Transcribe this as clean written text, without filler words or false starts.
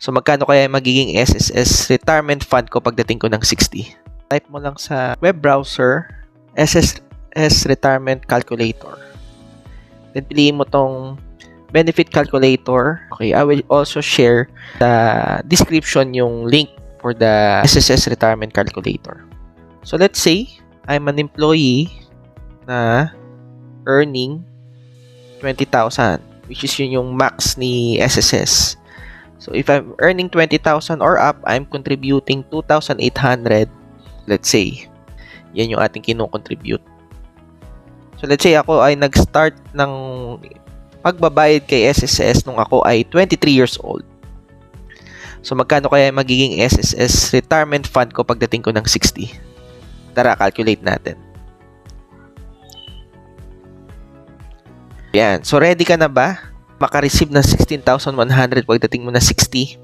So, magkano kaya magiging SSS retirement fund ko pagdating ko ng 60? Type mo lang sa web browser, SSS retirement calculator. Then, piliin mo tong benefit calculator. Okay, I will also share the description yung link for the SSS retirement calculator. So, let's say, I'm an employee na earning 20,000, which is yun yung max ni SSS. So, if I'm earning 20,000 or up, I'm contributing 2,800. Let's say, yan yung ating kino-contribute. So, let's say ako ay nag-start ng pagbabayad kay SSS nung ako ay 23 years old. So, magkano kaya magiging SSS retirement fund ko pagdating ko ng 60? Tara, calculate natin. Yan. So, ready ka na ba? Maka-receive ng 16,100 pagdating mo na 60?